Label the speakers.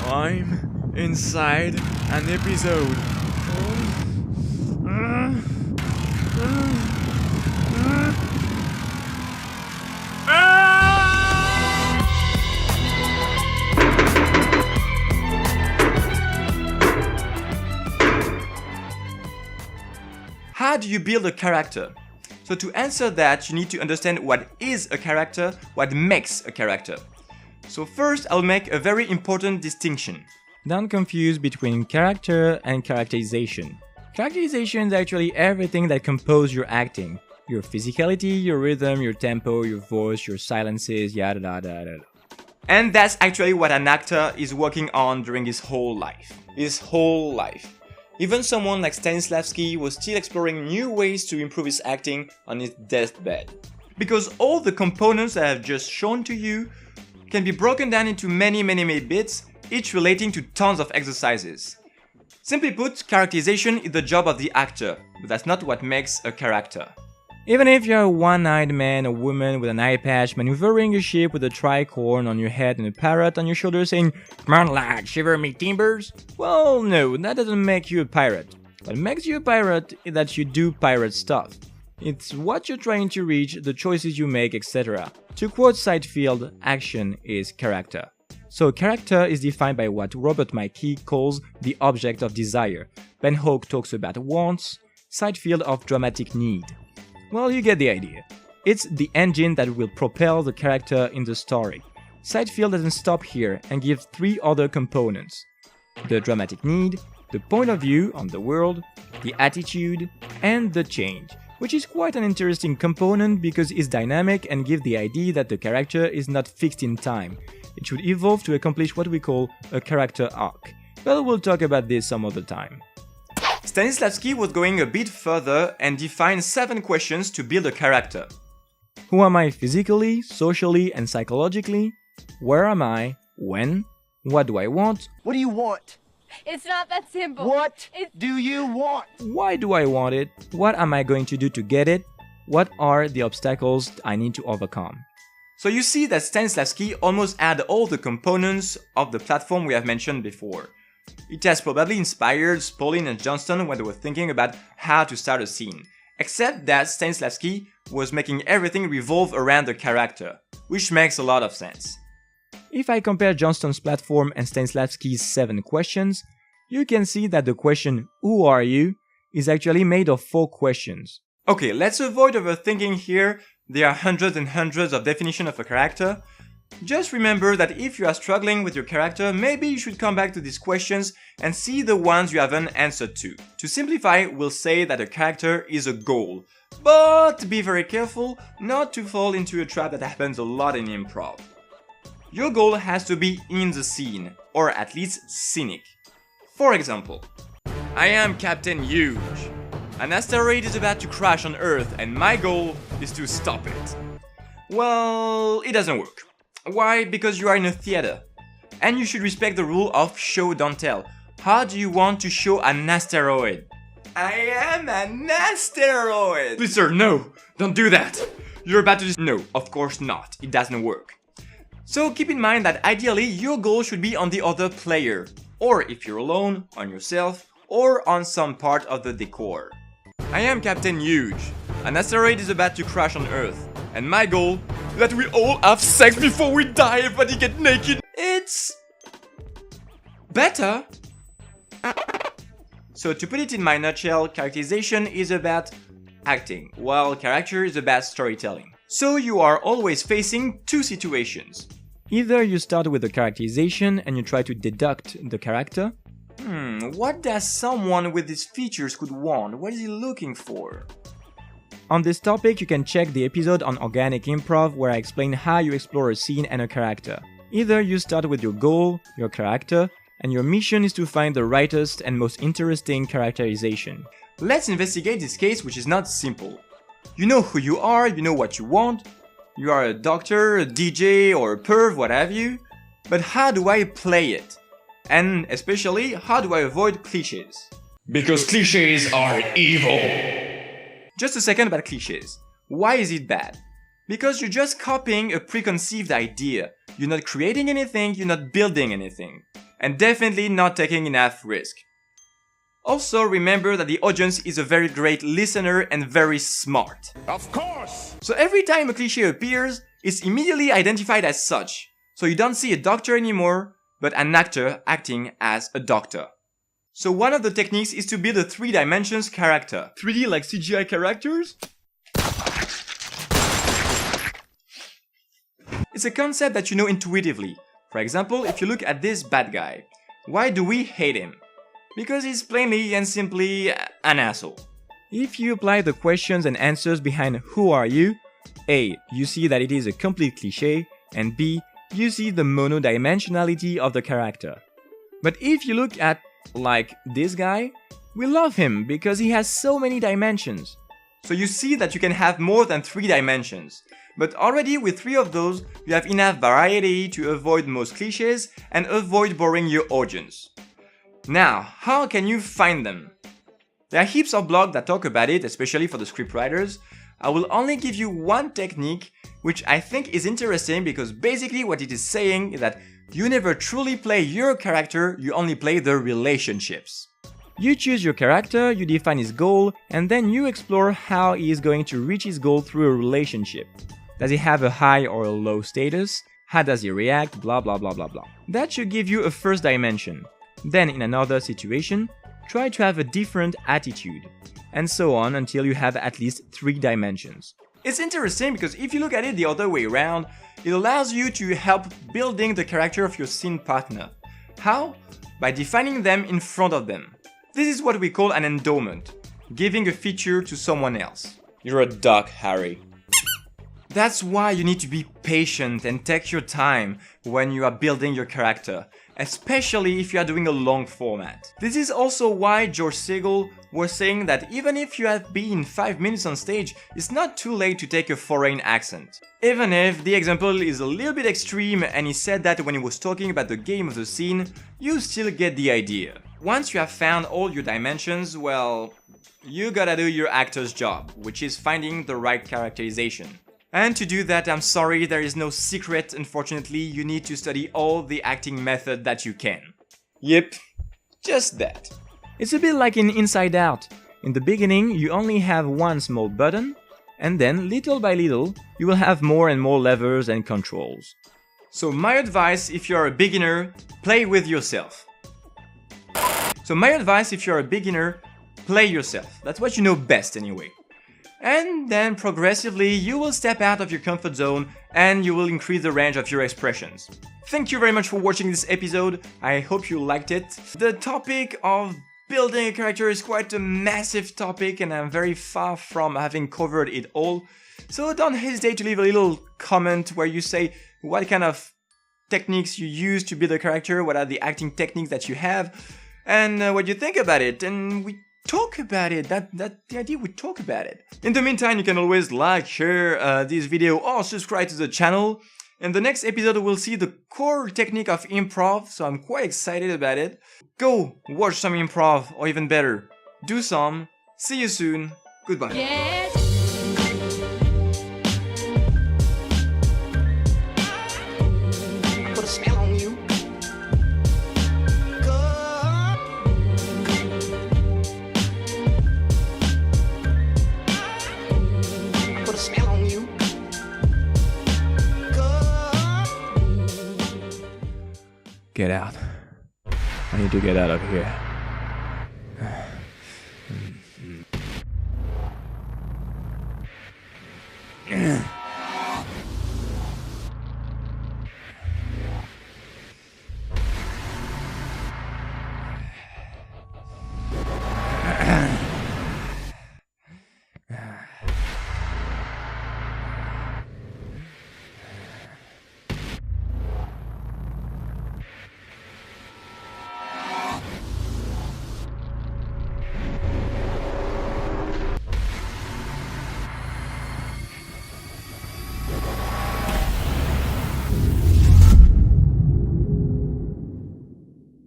Speaker 1: I'm inside an episode.
Speaker 2: How do you build a character? So to answer that, you need to understand what is a character, what makes a character. So first, I'll make a very important distinction.
Speaker 3: Don't confuse between character and characterization. Characterization is actually everything that composes your acting. Your physicality, your rhythm, your tempo, your voice, your silences, yada yada yada.
Speaker 2: And that's actually what an actor is working on during his whole life. Even someone like Stanislavski was still exploring new ways to improve his acting on his deathbed. Because all the components that I've just shown to you can be broken down into many bits, each relating to tons of exercises. Simply put, characterization is the job of the actor, but that's not what makes a character.
Speaker 3: Even if you're a one-eyed man or woman with an eye patch maneuvering a ship with a tricorn on your head and a parrot on your shoulder saying, "Come on lad, shiver me timbers," well, no, that doesn't make you a pirate. What makes you a pirate is that you do pirate stuff. It's what you're trying to reach, the choices you make, etc. To quote Seinfeld, action is character. So character is defined by what Robert McKee calls the object of desire. Ben Hoke talks about wants, Seinfeld of dramatic need. Well, you get the idea. It's the engine that will propel the character in the story. Seinfeld doesn't stop here and gives three other components: the dramatic need, the point of view on the world, the attitude, and the change, which is quite an interesting component because it's dynamic and gives the idea that the character is not fixed in time. It should evolve to accomplish what we call a character arc. But we'll talk about this some other time.
Speaker 2: Stanislavski was going a bit further and defined 7 questions to build a character.
Speaker 3: Who am I physically, socially, and psychologically? Where am I? When? What do I want?
Speaker 4: What do you want?
Speaker 5: It's not that simple.
Speaker 4: What do you want?
Speaker 3: Why do I want it? What am I going to do to get it? What are the obstacles I need to overcome?
Speaker 2: So you see that Stanislavski almost had all the components of the platform we have mentioned before. It has probably inspired Spolin and Johnston when they were thinking about how to start a scene. Except that Stanislavski was making everything revolve around the character, which makes a lot of sense.
Speaker 3: If I compare Johnston's platform and Stanislavski's 7 questions, you can see that the question "Who are you?" is actually made of 4 questions.
Speaker 2: Okay, let's avoid overthinking here. There are hundreds and hundreds of definitions of a character. Just remember that if you are struggling with your character, maybe you should come back to these questions and see the ones you haven't answered to. To simplify, we'll say that a character is a goal. But be very careful not to fall into a trap that happens a lot in improv. Your goal has to be in the scene, or at least scenic. For example, I am Captain Huge. An asteroid is about to crash on Earth and my goal is to stop it. Well, it doesn't work. Why? Because you are in a theater. And you should respect the rule of show don't tell. How do you want to show an asteroid? I am an asteroid! Please sir, no! Don't do that! You're about to no, of course not. It doesn't work. So keep in mind that ideally your goal should be on the other player. Or if you're alone, on yourself, or on some part of the decor. I am Captain Huge. An asteroid is about to crash on Earth. And my goal is that we all have sex before we die, everybody get naked. It's better. So to put it in my nutshell, characterization is about acting, while character is about storytelling. So you are always facing 2 situations.
Speaker 3: Either you start with the characterization and you try to deduct the character.
Speaker 2: What does someone with these features could want? What is he looking for?
Speaker 3: On this topic, you can check the episode on organic improv where I explain how you explore a scene and a character. Either you start with your goal, your character, and your mission is to find the rightest and most interesting characterization.
Speaker 2: Let's investigate this case, which is not simple. You know who you are, you know what you want. You are a doctor, a DJ, or a perv, what have you. But how do I play it? And especially, how do I avoid clichés?
Speaker 1: Because clichés are evil.
Speaker 2: Just a second about clichés. Why is it bad? Because you're just copying a preconceived idea. You're not creating anything, you're not building anything. and definitely not taking enough risk. Also, remember that the audience is a very great listener and very smart.
Speaker 4: Of course!
Speaker 2: So every time a cliché appears, it's immediately identified as such. So you don't see a doctor anymore, but an actor acting as a doctor. So one of the techniques is to build a 3 dimensions character.
Speaker 1: 3D like CGI characters?
Speaker 2: It's a concept that you know intuitively. For example, if you look at this bad guy, why do we hate him? Because he's plainly and simply an asshole.
Speaker 3: If you apply the questions and answers behind who are you, A, you see that it is a complete cliché, and B, you see the monodimensionality of the character. But if you look at, like, this guy, we love him because he has so many dimensions.
Speaker 2: So you see that you can have more than 3 dimensions. But already with 3 of those, you have enough variety to avoid most clichés and avoid boring your audience. Now, how can you find them? There are heaps of blogs that talk about it, especially for the scriptwriters. I will only give you one technique, which I think is interesting because basically what it is saying is that you never truly play your character, you only play the relationships.
Speaker 3: You choose your character, you define his goal, and then you explore how he is going to reach his goal through a relationship. Does he have a high or a low status? How does he react? Blah blah blah blah blah. That should give you a first dimension. Then in another situation, try to have a different attitude, and so on until you have at least 3 dimensions.
Speaker 2: It's interesting because if you look at it the other way around, it allows you to help building the character of your scene partner. How? By defining them in front of them. This is what we call an endowment, giving a feature to someone else.
Speaker 1: You're a duck, Harry.
Speaker 2: That's why you need to be patient and take your time when you are building your character, especially if you are doing a long format. This is also why George Segal was saying that even if you have been 5 minutes on stage, it's not too late to take a foreign accent. Even if the example is a little bit extreme and he said that when he was talking about the game of the scene, you still get the idea. Once you have found all your dimensions, well, you gotta do your actor's job, which is finding the right characterization. And to do that, I'm sorry, there is no secret, unfortunately, you need to study all the acting method that you can.
Speaker 1: Yep, just that.
Speaker 3: It's a bit like in Inside Out. In the beginning, you only have one small button, and then, little by little, you will have more and more levers and controls.
Speaker 2: So my advice, if you're a beginner, play with yourself. Play yourself. That's what you know best anyway. And then progressively you will step out of your comfort zone and you will increase the range of your expressions. Thank you very much for watching this episode, I hope you liked it. The topic of building a character is quite a massive topic and I'm very far from having covered it all. So don't hesitate to leave a little comment where you say what kind of techniques you use to build a character, what are the acting techniques that you have, and what you think about it, and we talk about it. That's the idea, we talk about it. In the meantime, you can always like, share this video or subscribe to the channel. In the next episode, we'll see the core technique of improv, so I'm quite excited about it. Go watch some improv, or even better, do some. See you soon. Goodbye.
Speaker 5: Yes.
Speaker 4: Put a spell on you. Put a spell on you.
Speaker 3: Get out. I need to get out of here.